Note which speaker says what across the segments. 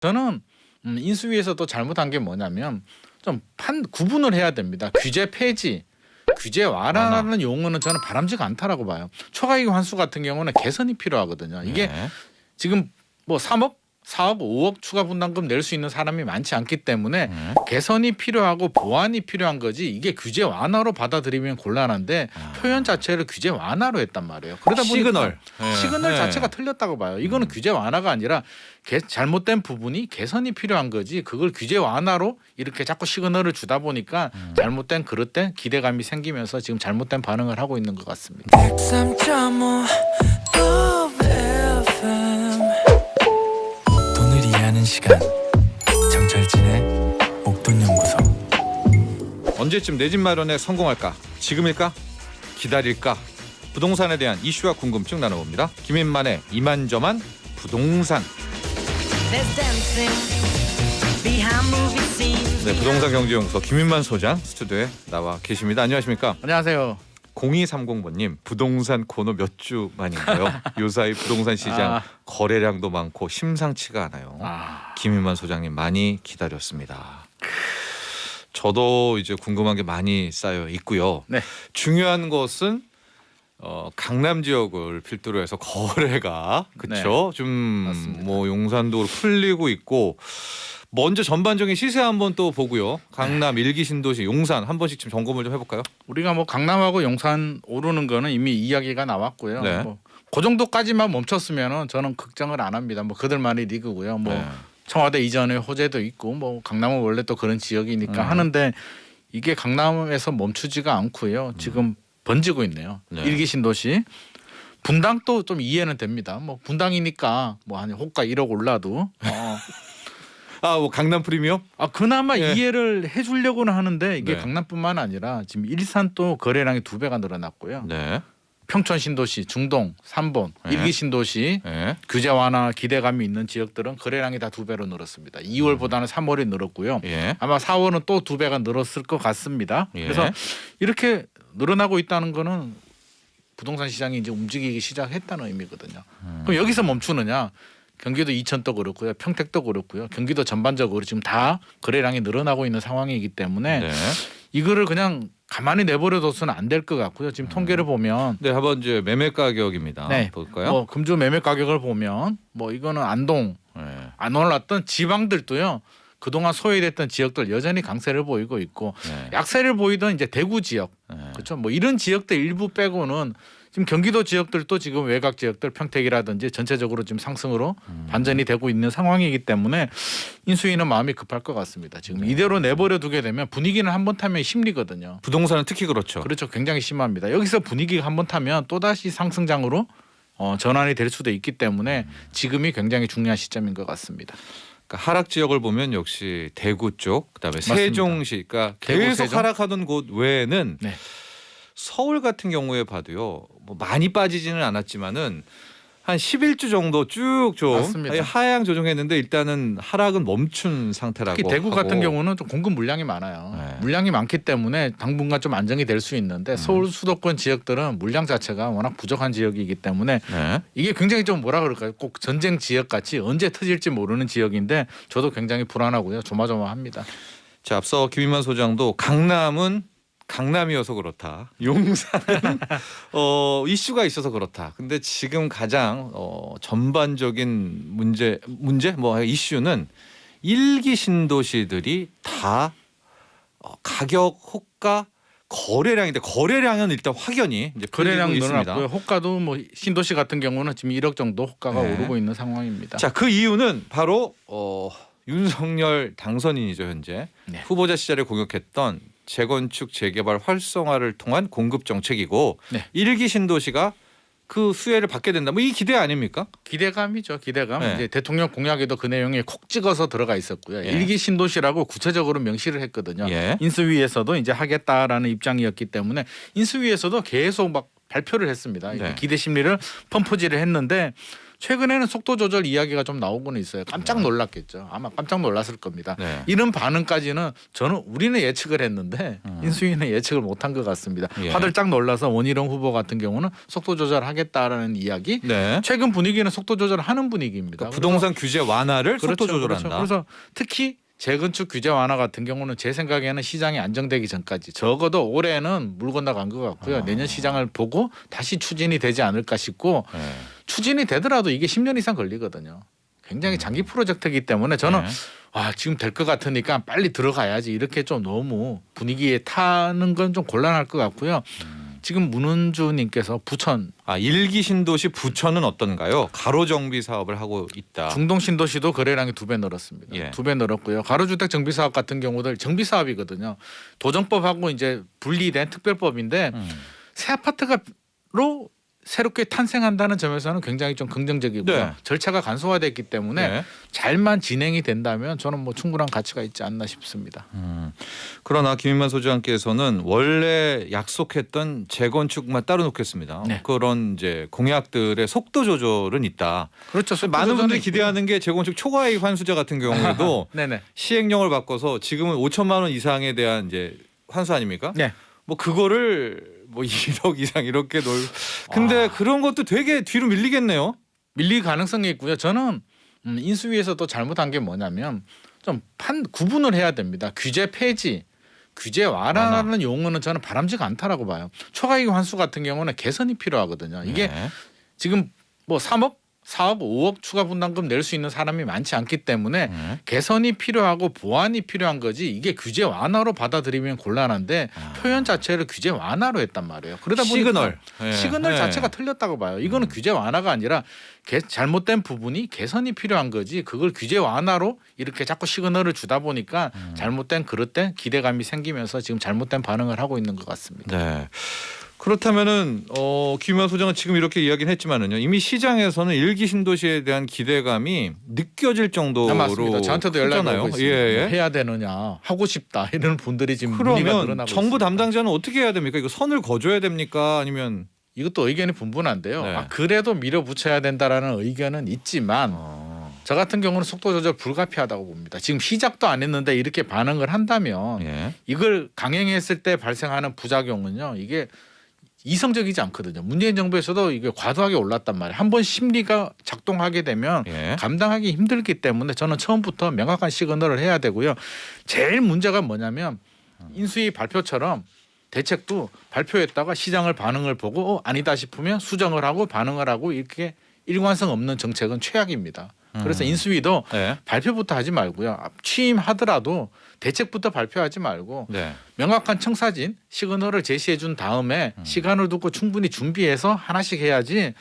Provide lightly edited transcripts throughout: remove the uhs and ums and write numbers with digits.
Speaker 1: 저는 인수위에서도 잘못한 게 뭐냐면 좀 구분을 해야 됩니다. 규제 폐지, 규제 완화라는 용어는 저는 바람직하지 않다라고 봐요. 초과이익 환수 같은 경우는 개선이 필요하거든요. 이게
Speaker 2: 네.
Speaker 1: 지금 뭐 3억, 4억, 5억 추가 분담금 낼 수 있는 사람이 많지 않기 때문에 개선이 필요하고 보완이 필요한 거지 이게 규제 완화로 받아들이면 곤란한데 표현 자체를 규제 완화로 했단 말이에요. 그러다 보니까
Speaker 2: 시그널.
Speaker 1: 시그널
Speaker 2: 네.
Speaker 1: 자체가 틀렸다고 봐요. 이거는 규제 완화가 아니라 잘못된 부분이 개선이 필요한 거지 그걸 규제 완화로 이렇게 자꾸 시그널을 주다 보니까 잘못된 그릇된 기대감이 생기면서 지금 잘못된 반응을 하고 있는 것 같습니다.
Speaker 3: 103.5 FM 돈을 이해하는 시간 정철진의 목돈연구소.
Speaker 2: 언제쯤 내 집 마련에 성공할까? 지금일까? 기다릴까? 부동산에 대한 이슈와 궁금증 나눠봅니다. 김인만의 이만저만 부동산. 네, 부동산 경제연구소 김인만 소장 스튜디오에 나와 계십니다. 안녕하십니까?
Speaker 1: 안녕하세요.
Speaker 2: 0230번님 부동산 코너 몇 주 만인가요? 요사이 부동산 시장 거래량도 많고 심상치가 않아요. 김인만 소장님 많이 기다렸습니다. 저도 이제 궁금한 게 많이 쌓여 있고요.
Speaker 1: 네.
Speaker 2: 중요한 것은 강남 지역을 필두로 해서 거래가 그렇죠. 좀
Speaker 1: 맞습니다.
Speaker 2: 뭐 용산도 풀리고 있고 먼저 전반적인 시세 한번 또 보고요. 강남 일기 신도시 용산 한 번씩 좀 점검을 좀 해볼까요?
Speaker 1: 우리가 뭐 강남하고 용산 오르는 거는 이미 이야기가 나왔고요.
Speaker 2: 네.
Speaker 1: 뭐 그 정도까지만 멈췄으면은 저는 걱정을 안 합니다. 뭐 그들만의 리그고요. 뭐
Speaker 2: 네.
Speaker 1: 청와대 이전의 호재도 있고 뭐 강남은 원래 또 그런 지역이니까 하는데 이게 강남에서 멈추지가 않고요. 지금 번지고 있네요.
Speaker 2: 네.
Speaker 1: 일기 신도시. 분당도 좀 이해는 됩니다. 뭐 분당이니까 뭐 한 호가 1억 올라도
Speaker 2: 뭐 강남 프리미엄?
Speaker 1: 그나마
Speaker 2: 예.
Speaker 1: 이해를 해주려고는 하는데 이게
Speaker 2: 네.
Speaker 1: 강남뿐만 아니라 지금 일산 또 거래량이 2배가 늘어났고요.
Speaker 2: 네.
Speaker 1: 평촌 신도시, 중동, 3번,
Speaker 2: 네.
Speaker 1: 일기 신도시
Speaker 2: 네.
Speaker 1: 규제 완화 기대감이 있는 지역들은 거래량이 다 2배로 늘었습니다. 2월보다는 3월이 늘었고요.
Speaker 2: 예.
Speaker 1: 아마 4월은 또 2배가 늘었을 것 같습니다.
Speaker 2: 예.
Speaker 1: 그래서 이렇게 늘어나고 있다는 거는 부동산 시장이 이제 움직이기 시작했다는 의미거든요. 그럼 여기서 멈추느냐? 경기도 이천도 그렇고요, 평택도 그렇고요, 경기도 전반적으로 지금 다 거래량이 늘어나고 있는 상황이기 때문에
Speaker 2: 네.
Speaker 1: 이거를 그냥 가만히 내버려둬서는 안 될 것 같고요. 지금 통계를 보면
Speaker 2: 네, 한번 이제 매매 가격입니다.
Speaker 1: 네.
Speaker 2: 볼까요?
Speaker 1: 뭐 금주 매매 가격을 보면 뭐 이거는 안동
Speaker 2: 네.
Speaker 1: 안 올랐던 지방들도요. 그동안 소외됐던 지역들 여전히 강세를 보이고 있고
Speaker 2: 네.
Speaker 1: 약세를 보이던 이제 대구 지역
Speaker 2: 네.
Speaker 1: 그렇죠. 뭐 이런 지역들 일부 빼고는 지금 경기도 지역들도 지금 외곽 지역들 평택이라든지 전체적으로 지금 상승으로 반전이 되고 있는 상황이기 때문에 인수위는 마음이 급할 것 같습니다. 지금 이대로 내버려 두게 되면 분위기는 한번 타면 심리거든요.
Speaker 2: 부동산은 특히 그렇죠.
Speaker 1: 그렇죠. 굉장히 심합니다. 여기서 분위기가 한번 타면 또다시 상승장으로 전환이 될 수도 있기 때문에 지금이 굉장히 중요한 시점인 것 같습니다.
Speaker 2: 그러니까 하락 지역을 보면 역시 대구 쪽, 그다음에
Speaker 1: 맞습니다.
Speaker 2: 세종시, 그러니까
Speaker 1: 대구,
Speaker 2: 계속
Speaker 1: 세종?
Speaker 2: 하락하던 곳 외에는
Speaker 1: 네.
Speaker 2: 서울 같은 경우에 봐도요, 뭐 많이 빠지지는 않았지만은 한 11주 정도 쭉 좀
Speaker 1: 맞습니다.
Speaker 2: 하향 조정했는데 일단은 하락은 멈춘 상태라고.
Speaker 1: 특히 대구 같은
Speaker 2: 하고.
Speaker 1: 경우는 좀 공급 물량이 많아요.
Speaker 2: 네.
Speaker 1: 물량이 많기 때문에 당분간 좀 안정이 될 수 있는데 서울 수도권 지역들은 물량 자체가 워낙 부족한 지역이기 때문에
Speaker 2: 네.
Speaker 1: 이게 굉장히 좀 뭐라 그럴까요? 꼭 전쟁 지역 같이 언제 터질지 모르는 지역인데 저도 굉장히 불안하고요. 조마조마합니다.
Speaker 2: 자, 앞서 김인만 소장도 강남은 강남이어서 그렇다. 용산은 이슈가 있어서 그렇다. 근데 지금 가장 전반적인 문제 뭐 이슈는 일기 신도시들이 다 가격 호가 거래량인데 거래량은 일단 확연히 이제
Speaker 1: 거래량
Speaker 2: 풀리고 있습니다.
Speaker 1: 늘어났고요. 호가도 뭐 신도시 같은 경우는 지금 1억 정도 호가가
Speaker 2: 네.
Speaker 1: 오르고 있는 상황입니다.
Speaker 2: 자, 그 이유는 바로 윤석열 당선인이죠, 현재.
Speaker 1: 네.
Speaker 2: 후보자 시절에 공약했던 재건축 재개발 활성화를 통한 공급 정책이고
Speaker 1: 네.
Speaker 2: 일기 신도시가 그 수혜를 받게 된다. 뭐 이 기대 아닙니까?
Speaker 1: 기대감이죠. 기대감.
Speaker 2: 네.
Speaker 1: 이제 대통령 공약에도 그 내용이 콕 찍어서 들어가 있었고요.
Speaker 2: 예.
Speaker 1: 일기 신도시라고 구체적으로 명시를 했거든요.
Speaker 2: 예.
Speaker 1: 인수위에서도 이제 하겠다라는 입장이었기 때문에 인수위에서도 계속 막 발표를 했습니다.
Speaker 2: 네.
Speaker 1: 기대 심리를 펌프질을 했는데 최근에는 속도 조절 이야기가 좀 나오고는 있어요. 깜짝 놀랐겠죠. 아마 깜짝 놀랐을 겁니다.
Speaker 2: 네.
Speaker 1: 이런 반응까지는 우리는 예측을 했는데 인수위는 예측을 못한 것 같습니다.
Speaker 2: 예.
Speaker 1: 화들짝 놀라서 원희룡 후보 같은 경우는 속도 조절하겠다라는 이야기.
Speaker 2: 네.
Speaker 1: 최근 분위기는 속도 조절하는 분위기입니다.
Speaker 2: 그러니까 부동산 규제 완화를 속도
Speaker 1: 그렇죠,
Speaker 2: 조절한다.
Speaker 1: 그렇죠. 그래서 특히 재건축 규제 완화 같은 경우는 제 생각에는 시장이 안정되기 전까지 적어도 올해는 물 건너간 것 같고요. 내년 시장을 보고 다시 추진이 되지 않을까 싶고
Speaker 2: 네.
Speaker 1: 추진이 되더라도 이게 10년 이상 걸리거든요. 굉장히 장기 프로젝트이기 때문에 저는
Speaker 2: 네.
Speaker 1: 지금 될 것 같으니까 빨리 들어가야지 이렇게 좀 너무 분위기에 타는 건 좀 곤란할 것 같고요. 지금 문은주님께서 부천
Speaker 2: 일기 신도시 부천은 어떤가요? 가로 정비 사업을 하고 있다.
Speaker 1: 중동 신도시도 거래량이 2배 늘었습니다.
Speaker 2: 예.
Speaker 1: 2배 늘었고요. 가로주택 정비 사업 같은 경우들 정비 사업이거든요. 도정법하고 이제 분리된 특별법인데 새 아파트가로 새롭게 탄생한다는 점에서는 굉장히 좀 긍정적이고요.
Speaker 2: 네.
Speaker 1: 절차가 간소화됐기 때문에
Speaker 2: 네.
Speaker 1: 잘만 진행이 된다면 저는 뭐 충분한 가치가 있지 않나 싶습니다.
Speaker 2: 그러나 김인만 소장께서는 원래 약속했던 재건축만 따로 놓겠습니다.
Speaker 1: 네.
Speaker 2: 그런 이제 공약들의 속도 조절은 있다.
Speaker 1: 그렇죠.
Speaker 2: 많은 분들이 기대하는 게 재건축 초과이익 환수자 같은 경우에도
Speaker 1: 네네.
Speaker 2: 시행령을 바꿔서 지금은 5천만 원 이상에 대한 이제 환수 아닙니까?
Speaker 1: 네.
Speaker 2: 뭐 그거를 뭐 1억 이상 이렇게 근데 그런 것도 되게 뒤로 밀리겠네요.
Speaker 1: 밀릴 가능성이 있고요. 저는 인수위에서도 잘못한 게 뭐냐면 좀 구분을 해야 됩니다. 규제 폐지, 규제 완화라는 용어는 저는 바람직하지 않다라고 봐요. 초과이익 환수 같은 경우는 개선이 필요하거든요. 이게
Speaker 2: 네.
Speaker 1: 지금 뭐 3억, 4억, 5억 추가 분담금 낼 수 있는 사람이 많지 않기 때문에 개선이 필요하고 보완이 필요한 거지 이게 규제 완화로 받아들이면 곤란한데 표현 자체를 규제 완화로 했단 말이에요. 그러다 보니까
Speaker 2: 시그널. 네.
Speaker 1: 시그널
Speaker 2: 네.
Speaker 1: 자체가 틀렸다고 봐요. 이거는 규제 완화가 아니라 잘못된 부분이 개선이 필요한 거지 그걸 규제 완화로 이렇게 자꾸 시그널을 주다 보니까 잘못된 그릇된 기대감이 생기면서 지금 잘못된 반응을 하고 있는 것 같습니다.
Speaker 2: 네. 그렇다면은 김윤아 소장은 지금 이렇게 이야기는 했지만은요. 이미 시장에서는 일기 신도시에 대한 기대감이 느껴질 정도로
Speaker 1: 맞습니다. 저한테도 연락이
Speaker 2: 크잖아요.
Speaker 1: 오고 있습니다.
Speaker 2: 예.
Speaker 1: 해야 되느냐 하고 싶다 이런 분들이 지금 문의가
Speaker 2: 그러면
Speaker 1: 늘어나고
Speaker 2: 정부
Speaker 1: 있습니다.
Speaker 2: 담당자는 어떻게 해야 됩니까? 이거 선을 거줘야 됩니까? 아니면
Speaker 1: 이것도 의견이 분분한데요.
Speaker 2: 네.
Speaker 1: 그래도 밀어붙여야 된다라는 의견은 있지만 저 같은 경우는 속도 조절 불가피하다고 봅니다. 지금 시작도 안 했는데 이렇게 반응을 한다면
Speaker 2: 예.
Speaker 1: 이걸 강행했을 때 발생하는 부작용은요. 이게 이성적이지 않거든요. 문재인 정부에서도 이게 과도하게 올랐단 말이에요. 한번 심리가 작동하게 되면
Speaker 2: 예.
Speaker 1: 감당하기 힘들기 때문에 저는 처음부터 명확한 시그널을 해야 되고요. 제일 문제가 뭐냐면 인수위 발표처럼 대책도 발표했다가 시장을 반응을 보고 아니다 싶으면 수정을 하고 반응을 하고 이렇게 일관성 없는 정책은 최악입니다. 그래서 인수위도
Speaker 2: 네.
Speaker 1: 발표부터 하지 말고요. 취임하더라도 대책부터 발표하지 말고
Speaker 2: 네.
Speaker 1: 명확한 청사진 시그널을 제시해 준 다음에 시간을 두고 충분히 준비해서 하나씩 해야지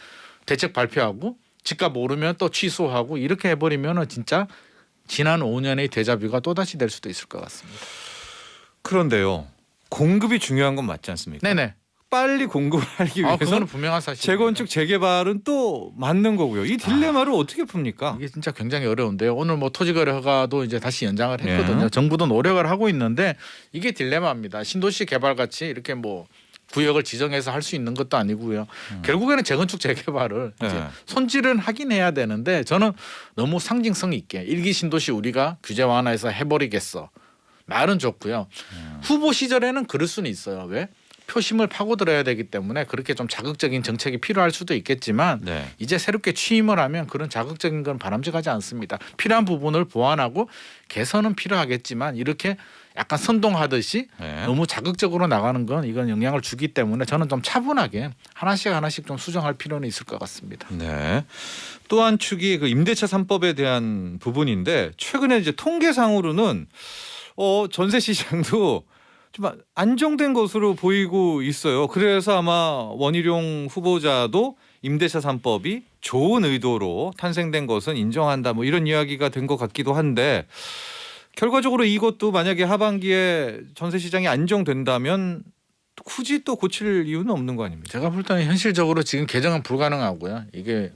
Speaker 1: 대책 발표하고 집값 오르면 또 취소하고 이렇게 해버리면 진짜 지난 5년의 데자뷰가 또다시 될 수도 있을 것 같습니다.
Speaker 2: 그런데요. 공급이 중요한 건 맞지 않습니까?
Speaker 1: 네네.
Speaker 2: 빨리 공급을 하기 위해서
Speaker 1: 그거는 분명한 사실입니다.
Speaker 2: 재건축 재개발은 또 맞는 거고요. 이 딜레마를 어떻게 풉니까?
Speaker 1: 이게 진짜 굉장히 어려운데요. 오늘 뭐 토지거래 허가도 이제 다시 연장을 했거든요.
Speaker 2: 네.
Speaker 1: 정부도 노력을 하고 있는데 이게 딜레마입니다. 신도시 개발 같이 이렇게 뭐 구역을 지정해서 할 수 있는 것도 아니고요. 결국에는 재건축 재개발을 이제
Speaker 2: 네.
Speaker 1: 손질은 하긴 해야 되는데 저는 너무 상징성 있게 일기 신도시 우리가 규제 완화해서 해버리겠어. 말은 좋고요. 후보 시절에는 그럴 수는 있어요. 왜? 표심을 파고들어야 되기 때문에 그렇게 좀 자극적인 정책이 필요할 수도 있겠지만
Speaker 2: 네.
Speaker 1: 이제 새롭게 취임을 하면 그런 자극적인 건 바람직하지 않습니다. 필요한 부분을 보완하고 개선은 필요하겠지만 이렇게 약간 선동하듯이
Speaker 2: 네.
Speaker 1: 너무 자극적으로 나가는 건 이건 영향을 주기 때문에 저는 좀 차분하게 하나씩 좀 수정할 필요는 있을 것 같습니다.
Speaker 2: 네. 또 한 축이 그 임대차 3법에 대한 부분인데 최근에 이제 통계상으로는 전세 시장도 좀 안정된 것으로 보이고 있어요. 그래서 아마 원희룡 후보자도 임대차 3법이 좋은 의도로 탄생된 것은 인정한다. 뭐 이런 이야기가 된 것 같기도 한데 결과적으로 이것도 만약에 하반기에 전세 시장이 안정된다면 굳이 또 고칠 이유는 없는 거 아닙니까?
Speaker 1: 제가 볼 때는 현실적으로 지금 개정은 불가능하고요. 이게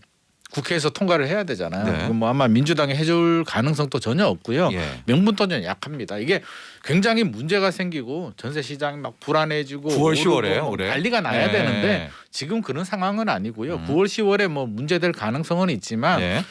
Speaker 1: 국회에서 통과를 해야 되잖아요.
Speaker 2: 네.
Speaker 1: 뭐 아마 민주당이 해줄 가능성도 전혀 없고요.
Speaker 2: 예.
Speaker 1: 명분도 약합니다. 이게 굉장히 문제가 생기고 전세 시장이 막 불안해지고
Speaker 2: 9월, 10월에
Speaker 1: 오르고
Speaker 2: 올해
Speaker 1: 난리가 나야
Speaker 2: 네.
Speaker 1: 되는데 지금 그런 상황은 아니고요. 9월, 10월에 뭐 문제될 가능성은 있지만
Speaker 2: 예.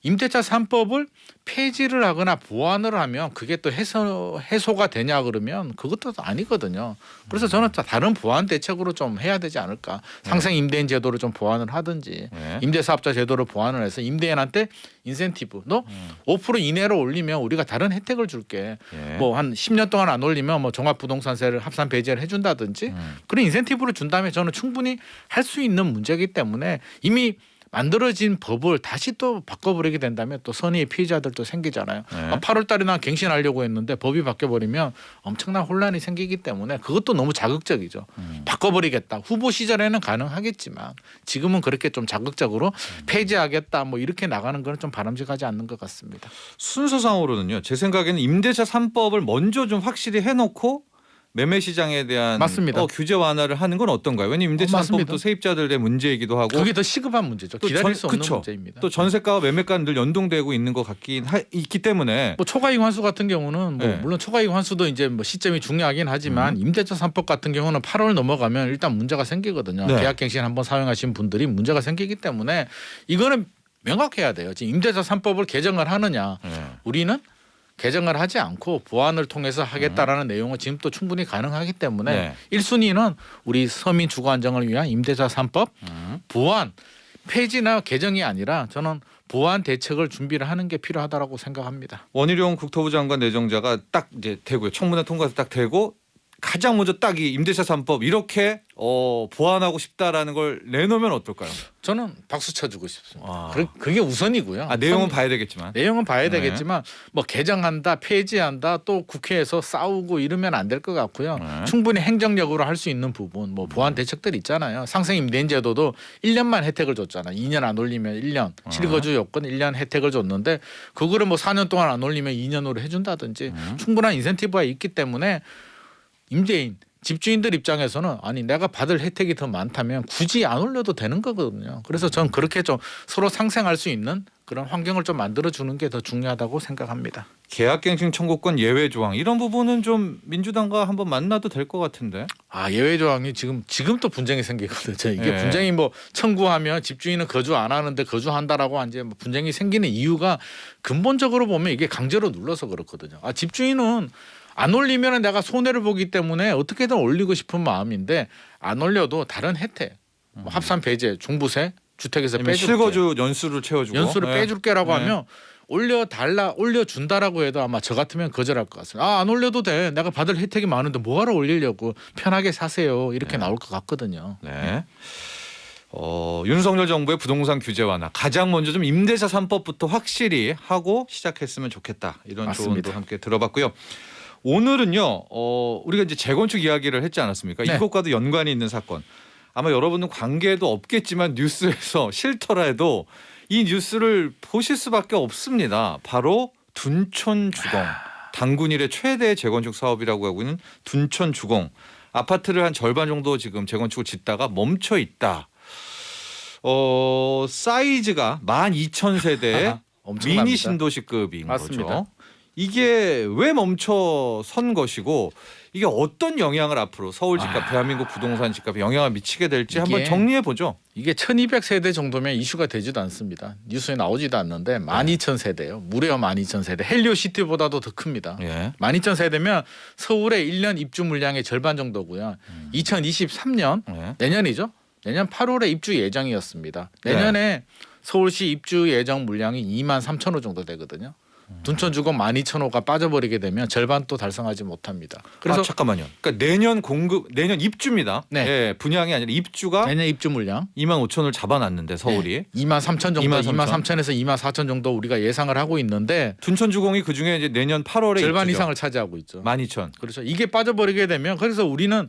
Speaker 1: 임대차 3법을 폐지를 하거나 보완을 하면 그게 또 해소가 되냐 그러면 그것도 아니거든요. 그래서 저는 다른 보완 대책으로 좀 해야 되지 않을까. 상생 임대인 제도를 좀 보완을 하든지
Speaker 2: 네.
Speaker 1: 임대사업자 제도를 보완을 해서 임대인한테 인센티브 너 5% 이내로 올리면 우리가 다른 혜택을 줄게.
Speaker 2: 예.
Speaker 1: 뭐 한 10년 동안 안 올리면 뭐 종합부동산세를 합산 배제를 해준다든지 그런 인센티브를 준다면 저는 충분히 할 수 있는 문제이기 때문에 이미 만들어진 법을 다시 또 바꿔버리게 된다면 또 선의의 피해자들도 생기잖아요.
Speaker 2: 네.
Speaker 1: 8월 달에 난 갱신하려고 했는데 법이 바뀌어버리면 엄청난 혼란이 생기기 때문에 그것도 너무 자극적이죠. 바꿔버리겠다. 후보 시절에는 가능하겠지만 지금은 그렇게 좀 자극적으로 폐지하겠다 뭐 이렇게 나가는 건 좀 바람직하지 않는 것 같습니다.
Speaker 2: 순서상으로는요. 제 생각에는 임대차 3법을 먼저 좀 확실히 해놓고 매매 시장에 대한
Speaker 1: 맞습니다.
Speaker 2: 규제 완화를 하는 건 어떤가요? 왜냐하면 임대차 3법도
Speaker 1: 맞습니다.
Speaker 2: 세입자들의 문제이기도 하고
Speaker 1: 그게 더 시급한 문제죠.
Speaker 2: 또
Speaker 1: 기다릴 수 없는
Speaker 2: 그쵸.
Speaker 1: 문제입니다.
Speaker 2: 또 전세가와 매매가는 늘 연동되고 있는 것 같긴 있기 때문에
Speaker 1: 뭐 초과이익 환수 같은 경우는 뭐
Speaker 2: 네.
Speaker 1: 물론 초과이익 환수도 이제 뭐 시점이 중요하긴 하지만 임대차 3법 같은 경우는 8월 넘어가면 일단 문제가 생기거든요.
Speaker 2: 네.
Speaker 1: 계약갱신 한번 사용하신 분들이 문제가 생기기 때문에 이거는 명확해야 돼요. 지금 임대차 3법을 개정을 하느냐
Speaker 2: 네.
Speaker 1: 우리는 개정을 하지 않고 보완을 통해서 하겠다라는 내용은 지금 또 충분히 가능하기 때문에
Speaker 2: 네.
Speaker 1: 1순위는 우리 서민 주거 안정을 위한 임대차 3법 보완 폐지나 개정이 아니라 저는 보완 대책을 준비를 하는 게 필요하다라고 생각합니다.
Speaker 2: 원희룡 국토부 장관 내정자가 딱 이제 되고요. 청문회 통과해서 딱 되고 가장 먼저 딱 이 임대차 3법 이렇게 보완하고 싶다라는 걸 내놓으면 어떨까요?
Speaker 1: 저는 박수 쳐주고 싶습니다.
Speaker 2: 와.
Speaker 1: 그게 우선이고요.
Speaker 2: 내용은 봐야 되겠지만.
Speaker 1: 내용은 봐야
Speaker 2: 네.
Speaker 1: 되겠지만 뭐 개정한다, 폐지한다, 또 국회에서 싸우고 이러면 안 될 것 같고요.
Speaker 2: 네.
Speaker 1: 충분히 행정력으로 할 수 있는 부분, 뭐 보완 대책들 있잖아요. 상생 임대인 제도도 1년만 혜택을 줬잖아요. 2년 안 올리면 1년, 실거주 요건 1년 혜택을 줬는데 그거를 뭐 4년 동안 안 올리면 2년으로 해준다든지 충분한 인센티브가 있기 때문에 임대인 집주인들 입장에서는 아니 내가 받을 혜택이 더 많다면 굳이 안 올려도 되는 거거든요. 그래서 저는 그렇게 좀 서로 상생할 수 있는 그런 환경을 좀 만들어주는 게 더 중요하다고 생각합니다.
Speaker 2: 계약갱신 청구권 예외 조항 이런 부분은 좀 민주당과 한번 만나도 될 것 같은데.
Speaker 1: 예외 조항이 지금 또 분쟁이 생기거든요. 이게
Speaker 2: 예.
Speaker 1: 분쟁이 뭐 청구하면 집주인은 거주 안 하는데 거주한다라고 이제 뭐 분쟁이 생기는 이유가 근본적으로 보면 이게 강제로 눌러서 그렇거든요. 집주인은 안 올리면 내가 손해를 보기 때문에 어떻게든 올리고 싶은 마음인데 안 올려도 다른 혜택, 뭐 합산 배제, 종부세, 주택에서 빼줄게,
Speaker 2: 실거주 연수를 채워주고
Speaker 1: 연수를
Speaker 2: 네.
Speaker 1: 빼줄게라고
Speaker 2: 네.
Speaker 1: 하면 올려준다라고 해도 아마 저 같으면 거절할 것 같습니다. 안 올려도 돼. 내가 받을 혜택이 많은데 뭐하러 올리려고 편하게 사세요. 이렇게 나올 것 같거든요.
Speaker 2: 네. 윤석열 정부의 부동산 규제 완화 가장 먼저 좀 임대차 3법부터 확실히 하고 시작했으면 좋겠다. 이런
Speaker 1: 맞습니다.
Speaker 2: 조언도 함께 들어봤고요. 오늘은요. 우리가 이제 재건축 이야기를 했지 않았습니까?
Speaker 1: 네.
Speaker 2: 이것과도 연관이 있는 사건. 아마 여러분은 관계도 없겠지만 뉴스에서 싫더라도 이 뉴스를 보실 수밖에 없습니다. 바로 둔촌 주공. 단군 일의 최대 재건축 사업이라고 하고 있는 둔촌 주공. 아파트를 한 절반 정도 지금 재건축을 짓다가 멈춰 있다. 사이즈가 12,000세대의
Speaker 1: 엄청납니다.
Speaker 2: 미니 신도시급인
Speaker 1: 맞습니다.
Speaker 2: 거죠. 이게 왜 멈춰 선 것이고 이게 어떤 영향을 앞으로 서울 집값, 대한민국 부동산 집값에 영향을 미치게 될지 한번 정리해 보죠.
Speaker 1: 이게 1200세대 정도면 이슈가 되지도 않습니다. 뉴스에 나오지도 않는데 12,000세대예요. 무려 12,000세대. 헬리오시티보다도 더 큽니다.
Speaker 2: 예.
Speaker 1: 12,000세대면 서울의 1년 입주 물량의 절반 정도고요. 2023년
Speaker 2: 예.
Speaker 1: 내년이죠. 내년 8월에 입주 예정이었습니다. 내년에 서울시 입주 예정 물량이 23,000호 정도 되거든요. 둔촌 주공 12,000호가 빠져버리게 되면 절반 또 달성하지 못합니다. 그래서
Speaker 2: 잠깐만요. 그러니까 내년 입주입니다.
Speaker 1: 네.
Speaker 2: 예, 분양이 아니라 입주가
Speaker 1: 내년 입주 물량
Speaker 2: 25,000을 잡아놨는데 서울이
Speaker 1: 23,000 정도,
Speaker 2: 23,000.
Speaker 1: 23,000에서 24,000 정도 우리가 예상을 하고 있는데
Speaker 2: 둔촌 주공이 그 중에 이제 내년 8월에
Speaker 1: 절반
Speaker 2: 입주죠.
Speaker 1: 이상을 차지하고 있죠.
Speaker 2: 12,000.
Speaker 1: 그렇죠. 이게 빠져버리게 되면 그래서 우리는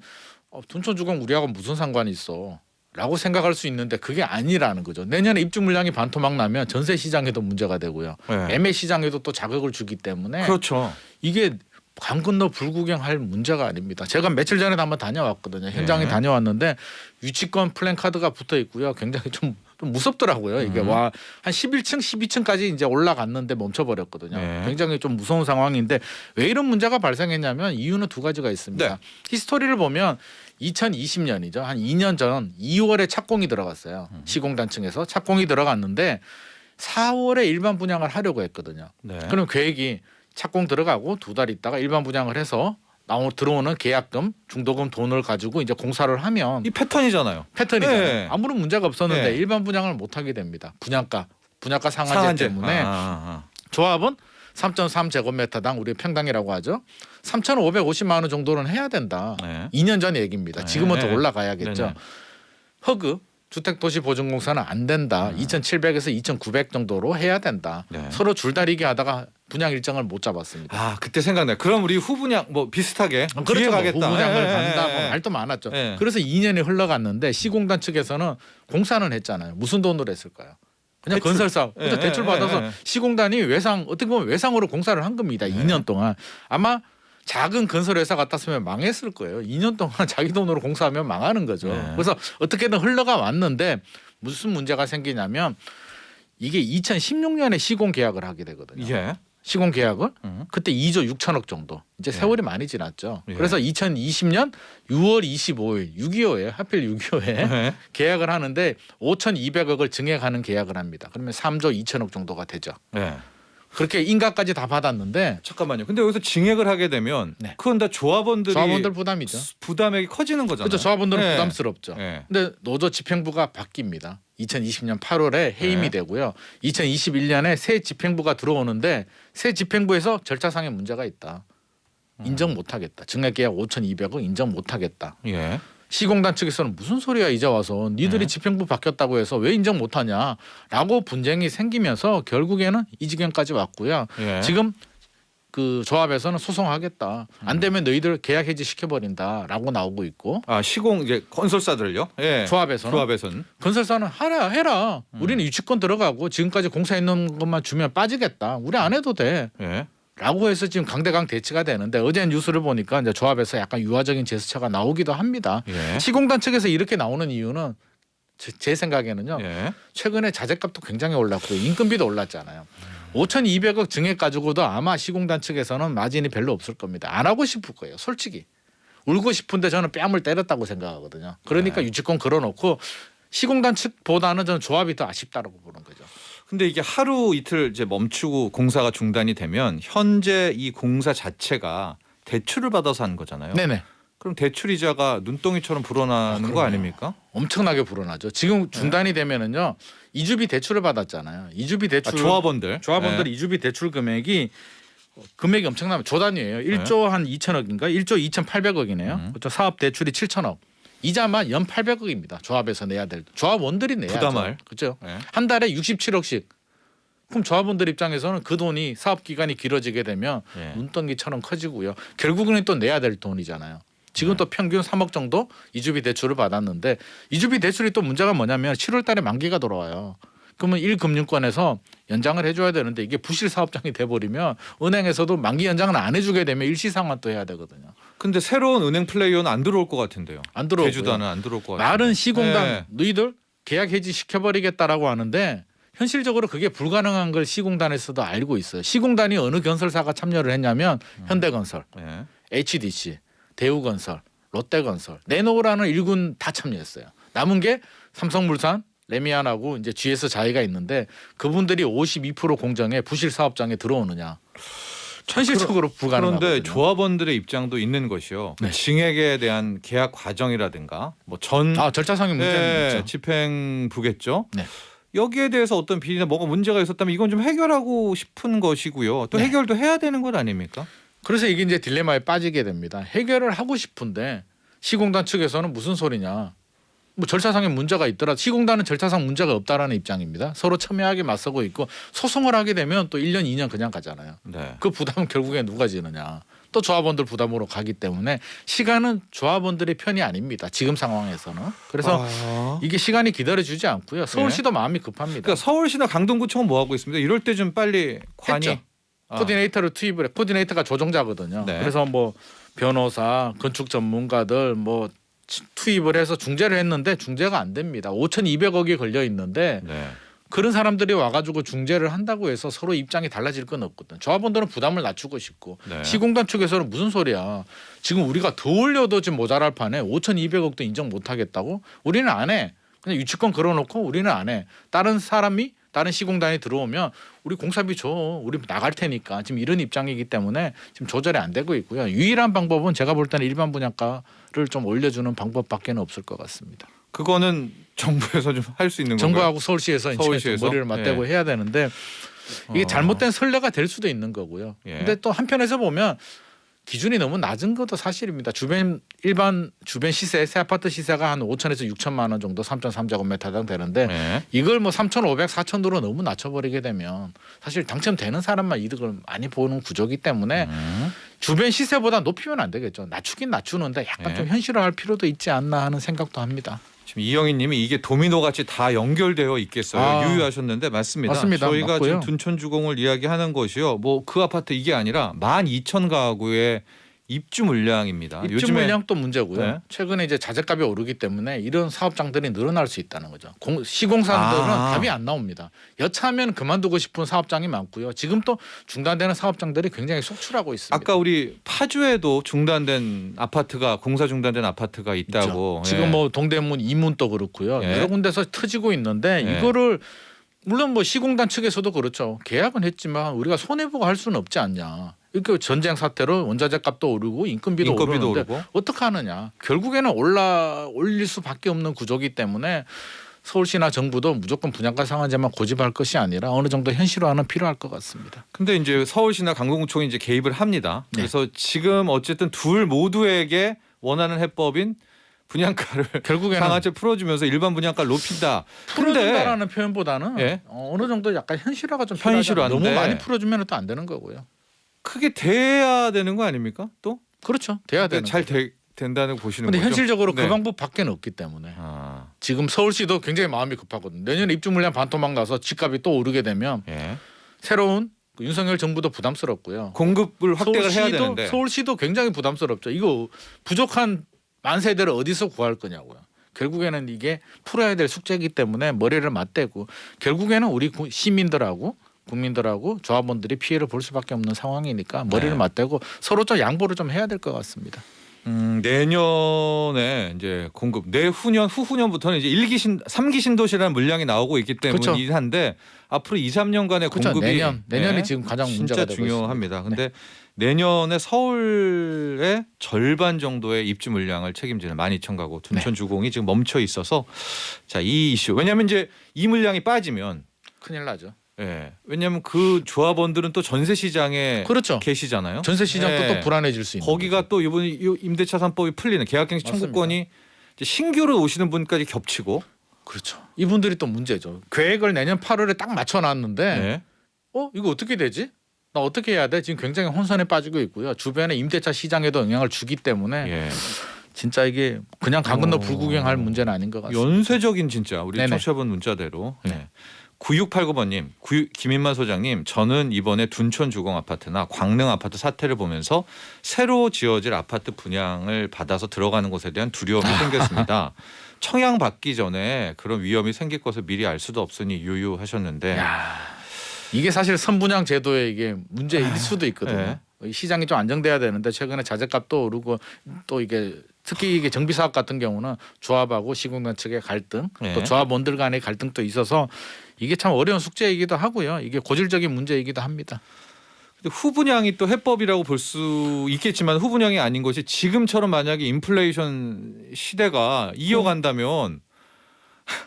Speaker 1: 둔촌 주공 우리하고 무슨 상관이 있어? 라고 생각할 수 있는데 그게 아니라는 거죠. 내년에 입주 물량이 반토막 나면 전세 시장에도 문제가 되고요.
Speaker 2: 네.
Speaker 1: 매매 시장에도 또 자극을 주기 때문에
Speaker 2: 그렇죠.
Speaker 1: 이게 강 건너 불구경할 문제가 아닙니다. 제가 며칠 전에도 한번 다녀왔거든요. 현장에
Speaker 2: 네.
Speaker 1: 다녀왔는데 위치권 플랜카드가 붙어 있고요. 굉장히 좀 좀 무섭더라고요. 이게 와 한 11층, 12층까지 이제 올라갔는데 멈춰버렸거든요.
Speaker 2: 네.
Speaker 1: 굉장히 좀 무서운 상황인데 왜 이런 문제가 발생했냐면 이유는 두 가지가 있습니다.
Speaker 2: 네.
Speaker 1: 히스토리를 보면 2020년이죠. 한 2년 전 2월에 착공이 들어갔어요. 시공단층에서 착공이 들어갔는데 4월에 일반 분양을 하려고 했거든요.
Speaker 2: 네.
Speaker 1: 그럼 계획이 착공 들어가고 두 달 있다가 일반 분양을 해서 들어오는 계약금, 중도금 돈을 가지고 이제 공사를 하면
Speaker 2: 이 패턴이잖아요.
Speaker 1: 패턴이잖아요.
Speaker 2: 네.
Speaker 1: 아무런 문제가 없었는데
Speaker 2: 네.
Speaker 1: 일반 분양을 못 하게 됩니다. 분양가 상한제 때문에 조합은 3.3제곱미터당 우리 평당이라고 하죠. 3,550만 원 정도는 해야 된다.
Speaker 2: 네.
Speaker 1: 2년 전 얘기입니다. 지금은 더 올라가야겠죠.
Speaker 2: 네네.
Speaker 1: 허그 주택도시보증공사는 안 된다. 2,700에서 2,900 정도로 해야 된다.
Speaker 2: 네.
Speaker 1: 서로 줄다리기 하다가 분양 일정을 못 잡았습니다.
Speaker 2: 아 그때 생각나요. 그럼 우리 후분양 뭐 비슷하게 뒤에
Speaker 1: 그렇죠.
Speaker 2: 가겠다.
Speaker 1: 후분양을
Speaker 2: 예,
Speaker 1: 간다.
Speaker 2: 예,
Speaker 1: 뭐
Speaker 2: 예.
Speaker 1: 말도 많았죠.
Speaker 2: 예.
Speaker 1: 그래서 2년이 흘러갔는데 시공단 측에서는 공사는 했잖아요. 무슨 돈으로 했을까요? 그냥
Speaker 2: 대출.
Speaker 1: 건설사
Speaker 2: 예,
Speaker 1: 대출
Speaker 2: 예,
Speaker 1: 받아서
Speaker 2: 예, 예.
Speaker 1: 시공단이 어떻게 보면 외상으로 공사를 한 겁니다. 2년 동안 아마 작은 건설 회사 같았으면 망했을 거예요. 2년 동안 자기 돈으로 공사하면 망하는 거죠.
Speaker 2: 네.
Speaker 1: 그래서 어떻게든 흘러가 왔는데 무슨 문제가 생기냐면 이게 2016년에 시공 계약을 하게 되거든요.
Speaker 2: 예.
Speaker 1: 시공 계약을 그때 2조 6천억 정도. 이제 세월이 많이 지났죠.
Speaker 2: 예.
Speaker 1: 그래서 2020년 6월 25일 6.25에 하필 6.25에
Speaker 2: 네.
Speaker 1: 계약을 하는데 5,200억을 증액하는 계약을 합니다. 그러면 3조 2천억 정도가 되죠.
Speaker 2: 네.
Speaker 1: 그렇게 인가까지 다 받았는데
Speaker 2: 잠깐만요. 근데 여기서 증액을 하게 되면
Speaker 1: 네.
Speaker 2: 그건 다 조합원들이
Speaker 1: 조합원들 부담이죠.
Speaker 2: 부담액이 커지는 거잖아요.
Speaker 1: 그렇죠. 조합원들은
Speaker 2: 네.
Speaker 1: 부담스럽죠.
Speaker 2: 네.
Speaker 1: 근데 노조 집행부가 바뀝니다. 2020년 8월에 해임이
Speaker 2: 네.
Speaker 1: 되고요. 2021년에 새 집행부가 들어오는데 새 집행부에서 절차상의 문제가 있다. 인정 못하겠다. 증액계약 5,200억 인정 못하겠다.
Speaker 2: 예.
Speaker 1: 시공단 측에서는 무슨 소리야 이제 와서 니들이
Speaker 2: 네.
Speaker 1: 집행부 바뀌었다고 해서 왜 인정 못하냐라고 분쟁이 생기면서 결국에는 이 지경까지 왔고요.
Speaker 2: 예.
Speaker 1: 지금 그 조합에서는 소송하겠다. 안 되면 너희들 계약 해지 시켜버린다라고 나오고 있고
Speaker 2: 아 시공 이제 건설사들요. 예.
Speaker 1: 조합에서는 건설사는 해라. 우리는 유치권 들어가고 지금까지 공사했는 것만 주면 빠지겠다. 우리 안 해도 돼.
Speaker 2: 예.
Speaker 1: 라고 해서 지금 강대강 대치가 되는데 어제 뉴스를 보니까 이제 조합에서 약간 유화적인 제스처가 나오기도 합니다.
Speaker 2: 예.
Speaker 1: 시공단 측에서 이렇게 나오는 이유는 제 생각에는요.
Speaker 2: 예.
Speaker 1: 최근에 자재값도 굉장히 올랐고 인건비도 올랐잖아요. 5,200억 증액 가지고도 아마 시공단 측에서는 마진이 별로 없을 겁니다. 안 하고 싶을 거예요. 솔직히. 울고 싶은데 저는 뺨을 때렸다고 생각하거든요. 그러니까
Speaker 2: 네.
Speaker 1: 유치권 걸어놓고 시공단 측보다는 저는 조합이 더 아쉽다고 보는 거죠.
Speaker 2: 근데 이게 하루 이틀 이제 멈추고 공사가 중단이 되면 현재 이 공사 자체가 대출을 받아서 한 거잖아요.
Speaker 1: 네네.
Speaker 2: 그럼 대출 이자가 눈덩이처럼 불어나는 거
Speaker 1: 그럼요.
Speaker 2: 아닙니까?
Speaker 1: 엄청나게 불어나죠. 지금 중단이 되면은요. 이주비 대출을 받았잖아요. 이주비 대출
Speaker 2: 조합원들 예.
Speaker 1: 이주비 대출 금액이 엄청나면 조 단위예요. 1조 한 2천억인가? 1조 2,800억이네요. 그렇죠. 사업 대출이 7천억. 이자만 연 800억입니다. 조합에서 내야 될. 조합원들이 내야죠.
Speaker 2: 부담할.
Speaker 1: 그렇죠.
Speaker 2: 예.
Speaker 1: 한 달에 67억씩. 그럼 조합원들 입장에서는 그 돈이 사업 기간이 길어지게 되면
Speaker 2: 예.
Speaker 1: 눈덩이처럼 커지고요. 결국은 또 내야 될 돈이잖아요. 지금 또 평균 3억 정도 이주비 대출을 받았는데 이주비 대출이 또 문제가 뭐냐면 7월 달에 만기가 돌아와요. 그러면 1금융권에서 연장을 해줘야 되는데 이게 부실 사업장이 돼버리면 은행에서도 만기 연장을 안 해주게 되면 일시상환 또 해야 되거든요.
Speaker 2: 근데 새로운 은행 플레이어는 안 들어올 것 같은데요.
Speaker 1: 안 들어오고요.
Speaker 2: 제주도는 안 들어올 것 같아요.
Speaker 1: 말은 시공단
Speaker 2: 네.
Speaker 1: 너희들 계약 해지 시켜버리겠다라고 하는데 현실적으로 그게 불가능한 걸 시공단에서도 알고 있어요. 시공단이 어느 건설사가 참여를 했냐면 현대건설,
Speaker 2: 예.
Speaker 1: HDC, 대우건설, 롯데건설, 내놓으라는 일군 다 참여했어요. 남은 게 삼성물산, 레미안하고 이제 GS 자이가 있는데 그분들이 52% 공정에 부실 사업장에 들어오느냐. 현실적으로 불가능하거든요.
Speaker 2: 그런데 조합원들의 입장도 있는 것이요.
Speaker 1: 네.
Speaker 2: 증액에 대한 계약 과정이라든가 뭐전
Speaker 1: 절차상의 문제는 있죠.
Speaker 2: 집행부겠죠.
Speaker 1: 네.
Speaker 2: 여기에 대해서 어떤 비리나 뭐가 문제가 있었다면 이건 좀 해결하고 싶은 것이고요. 또
Speaker 1: 네.
Speaker 2: 해결도 해야 되는 것 아닙니까?
Speaker 1: 그래서 이게 이제 딜레마에 빠지게 됩니다. 해결을 하고 싶은데 시공단 측에서는 무슨 소리냐. 뭐 절차상의 문제가 있더라도 시공단은 절차상 문제가 없다라는 입장입니다. 서로 첨예하게 맞서고 있고 소송을 하게 되면 또 1년 2년 그냥 가잖아요.
Speaker 2: 네.
Speaker 1: 그 부담은 결국에 누가 지느냐. 또 조합원들 부담으로 가기 때문에 시간은 조합원들의 편이 아닙니다. 지금 상황에서는. 그래서 이게 시간이 기다려주지 않고요. 서울시도 마음이 급합니다.
Speaker 2: 그러니까 서울시나 강동구청은 뭐 하고 있습니다. 이럴 때 좀 빨리 관이
Speaker 1: 했죠. 코디네이터를 투입을 해. 코디네이터가 조정자거든요.
Speaker 2: 네.
Speaker 1: 그래서 뭐 변호사, 건축 전문가들, 뭐 투입을 해서 중재를 했는데 중재가 안 됩니다. 5,200억이 걸려 있는데
Speaker 2: 네.
Speaker 1: 그런 사람들이 와가지고 중재를 한다고 해서 서로 입장이 달라질 건 없거든. 조합원들은 부담을 낮추고 싶고
Speaker 2: 네.
Speaker 1: 시공단 측에서는 무슨 소리야. 지금 우리가 더 올려도 지금 모자랄 판에 5,200억도 인정 못하겠다고? 우리는 안 해. 그냥 유치권 걸어놓고 우리는 안 해. 다른 사람이 다른 시공단이 들어오면 우리 공사비 줘. 우리 나갈 테니까. 지금 이런 입장이기 때문에 지금 조절이 안 되고 있고요. 유일한 방법은 제가 볼 때는 일반 분양가를 좀 올려주는 방법밖에는 없을 것 같습니다.
Speaker 2: 그거는 정부에서 좀 할 수 있는 건가요?
Speaker 1: 정부하고 서울시에서 이제
Speaker 2: 서울시에서?
Speaker 1: 머리를 맞대고 해야 되는데 이게 잘못된 선례가 될 수도 있는 거고요.
Speaker 2: 예.
Speaker 1: 근데 또 한편에서 보면 기준이 너무 낮은 것도 사실입니다. 일반 주변 시세 새 아파트 시세가 한 5천에서 6천만 원 정도 3.3제곱미터당 되는데
Speaker 2: 네.
Speaker 1: 이걸 뭐 3,500, 4,000도로 너무 낮춰버리게 되면 사실 당첨되는 사람만 이득을 많이 보는 구조기 때문에 주변 시세보다 높이면 안 되겠죠. 낮추긴 낮추는데 약간
Speaker 2: 네.
Speaker 1: 좀 현실화할 필요도 있지 않나 하는 생각도 합니다.
Speaker 2: 지금 이영희님이 이게 도미노 같이 다 연결되어 있겠어요.
Speaker 1: 아.
Speaker 2: 유유하셨는데 맞습니다.
Speaker 1: 맞습니다.
Speaker 2: 저희가
Speaker 1: 맞고요.
Speaker 2: 지금 둔촌주공을 이야기하는 것이요. 뭐 그 아파트 이게 아니라 12,000가구의 입주 물량입니다.
Speaker 1: 입주
Speaker 2: 요즘에
Speaker 1: 물량도 문제고요.
Speaker 2: 네.
Speaker 1: 최근에 이제 자재값이 오르기 때문에 이런 사업장들이 늘어날 수 있다는 거죠. 시공사들은 답이 안 나옵니다. 여차하면 그만두고 싶은 사업장이 많고요. 지금 또 중단되는 사업장들이 굉장히 속출하고 있습니다.
Speaker 2: 아까 우리 파주에도 중단된 아파트가 공사 중단된 아파트가 있다고.
Speaker 1: 있죠. 지금 뭐 동대문 이문도 그렇고요.
Speaker 2: 예.
Speaker 1: 여러 군데서 터지고 있는데
Speaker 2: 예.
Speaker 1: 이거를 물론 뭐 시공단 측에서도 그렇죠. 계약은 했지만 우리가 손해보고 할 수는 없지 않냐. 이렇게 전쟁 사태로 원자재 값도 오르고 인건비도 오르는데
Speaker 2: 오르고.
Speaker 1: 어떻게 하느냐. 결국에는 올릴 수밖에 없는 구조기 때문에 서울시나 정부도 무조건 분양가 상한제만 고집할 것이 아니라 어느 정도 현실화는 필요할 것 같습니다.
Speaker 2: 근데 이제 서울시나 강동구청이 이제 개입을 합니다.
Speaker 1: 네.
Speaker 2: 그래서 지금 어쨌든 둘 모두에게 원하는 해법인 분양가를
Speaker 1: 결국에는
Speaker 2: 상한제 풀어주면서 일반 분양가를 높인다. 근데
Speaker 1: 풀어준다라는 표현보다는
Speaker 2: 예.
Speaker 1: 어느 정도 약간 현실화가 좀 필요하죠.
Speaker 2: 현실화인데.
Speaker 1: 너무 많이 풀어주면 또 안 되는 거고요.
Speaker 2: 크게 돼야 되는 거 아닙니까? 또?
Speaker 1: 그렇죠. 돼야 되는
Speaker 2: 잘
Speaker 1: 거죠.
Speaker 2: 된다는 거 보시는
Speaker 1: 근데
Speaker 2: 거죠?
Speaker 1: 현실적으로
Speaker 2: 네.
Speaker 1: 그 방법밖에 없기 때문에
Speaker 2: 아,
Speaker 1: 지금 서울시도 굉장히 마음이 급하거든요. 내년에 입주 물량 반토막 나서 집값이 또 오르게 되면
Speaker 2: 예.
Speaker 1: 새로운 그 윤석열 정부도 부담스럽고요.
Speaker 2: 공급을 확대를 해야 되는데
Speaker 1: 서울시도 굉장히 부담스럽죠. 이거 부족한 만세대를 어디서 구할 거냐고요. 결국에는 이게 풀어야 될 숙제이기 때문에 머리를 맞대고 결국에는 우리 시민들하고 국민들하고 조합원들이 피해를 볼 수밖에 없는 상황이니까 머리를
Speaker 2: 네.
Speaker 1: 맞대고 서로 좀 양보를 좀 해야 될 것 같습니다.
Speaker 2: 내년에 이제 공급 내후년 후후년부터는 이제 3기 신도시라는 물량이 나오고 있기 때문이긴
Speaker 1: 그렇죠.
Speaker 2: 한데 앞으로 2, 3년간의
Speaker 1: 그렇죠.
Speaker 2: 공급이
Speaker 1: 내년이
Speaker 2: 네,
Speaker 1: 지금 가장 문제가
Speaker 2: 진짜
Speaker 1: 되고
Speaker 2: 중요합니다.
Speaker 1: 있습니다.
Speaker 2: 근데 내년에 서울의 절반 정도의 입주 물량을 책임지는 12,000가구 둔촌주공이 지금 멈춰 있어서 자, 이 이슈 왜냐하면 이제 이 물량이 빠지면
Speaker 1: 큰일 나죠.
Speaker 2: 예. 왜냐하면 그 조합원들은 또 전세 시장에
Speaker 1: 그렇죠.
Speaker 2: 계시잖아요.
Speaker 1: 전세 시장도
Speaker 2: 네.
Speaker 1: 또 불안해질 수 있는
Speaker 2: 거기가 또 이번 임대차 3법이 풀리는 계약갱신
Speaker 1: 맞습니다.
Speaker 2: 청구권이 이제 신규로 오시는 분까지 겹치고
Speaker 1: 그렇죠. 이분들이 또 문제죠. 계획을 내년 8월에 딱 맞춰놨는데
Speaker 2: 네.
Speaker 1: 이거 어떻게 되지? 나 어떻게 해야 돼? 지금 굉장히 혼선에 빠지고 있고요. 주변에 임대차 시장에도 영향을 주기 때문에
Speaker 2: 예.
Speaker 1: 진짜 이게 그냥 강 건너 불구경할 문제는 아닌 것 같습니다.
Speaker 2: 연쇄적인 진짜 우리
Speaker 1: 네네.
Speaker 2: 청취자분 문자대로
Speaker 1: 네.
Speaker 2: 네. 9689번님 김인만 소장님 저는 이번에 둔촌주공 아파트나 광릉 아파트 사태를 보면서 새로 지어질 아파트 분양을 받아서 들어가는 것에 대한 두려움이 생겼습니다. 청약 받기 전에 그런 위험이 생길 것을 미리 알 수도 없으니 유유하셨는데
Speaker 1: 야, 이게 사실 선분양 제도의 이게 문제일 수도 있거든요. 이 시장이 좀 안정돼야 되는데 최근에 자재값도 오르고 또 이게 특히 이게 정비 사업 같은 경우는 조합하고 시공단 측의 갈등
Speaker 2: 네.
Speaker 1: 또 조합원들 간의 갈등도 있어서 이게 참 어려운 숙제이기도 하고요. 이게 고질적인 문제이기도 합니다.
Speaker 2: 근데 후분양이 또 해법이라고 볼 수 있겠지만 후분양이 아닌 것이 지금처럼 만약에 인플레이션 시대가 이어간다면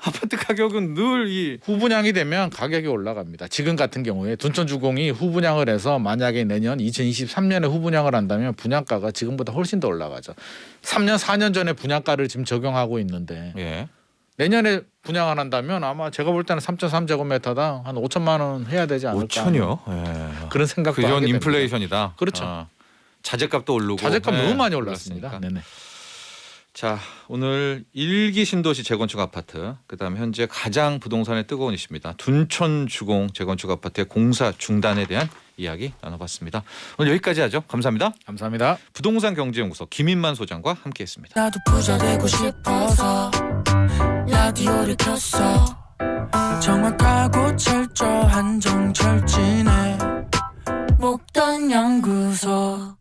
Speaker 2: 아파트 가격은 늘 이
Speaker 1: 후분양이 되면 가격이 올라갑니다. 지금 같은 경우에 둔촌주공이 후분양을 해서 만약에 내년 2023년에 후분양을 한다면 분양가가 지금보다 훨씬 더 올라가죠. 3년 4년 전에 분양가를 지금 적용하고 있는데
Speaker 2: 예.
Speaker 1: 내년에 분양을 한다면 아마 제가 볼 때는 3.3제곱미터당 한 5천만 원 해야 되지 않을까.
Speaker 2: 5천이요? 예.
Speaker 1: 그런 생각도
Speaker 2: 그건
Speaker 1: 하게 됩니다.
Speaker 2: 인플레이션이다.
Speaker 1: 그렇죠.
Speaker 2: 아, 자재값도 오르고
Speaker 1: 자재값
Speaker 2: 예,
Speaker 1: 너무 많이
Speaker 2: 올랐으니까.
Speaker 1: 올랐습니다. 네네.
Speaker 2: 자, 오늘 1기 신도시 재건축 아파트 그다음 현재 가장 부동산에 뜨거운 이슈입니다. 둔촌주공 재건축 아파트의 공사 중단에 대한 이야기 나눠봤습니다. 오늘 여기까지 하죠. 감사합니다.
Speaker 1: 감사합니다.
Speaker 2: 부동산 경제연구소 김인만 소장과 함께했습니다.
Speaker 3: 나도 부자 되고 싶어서 라디오를 켰어. 정확하고 철저한 정철진의 목돈 연구소.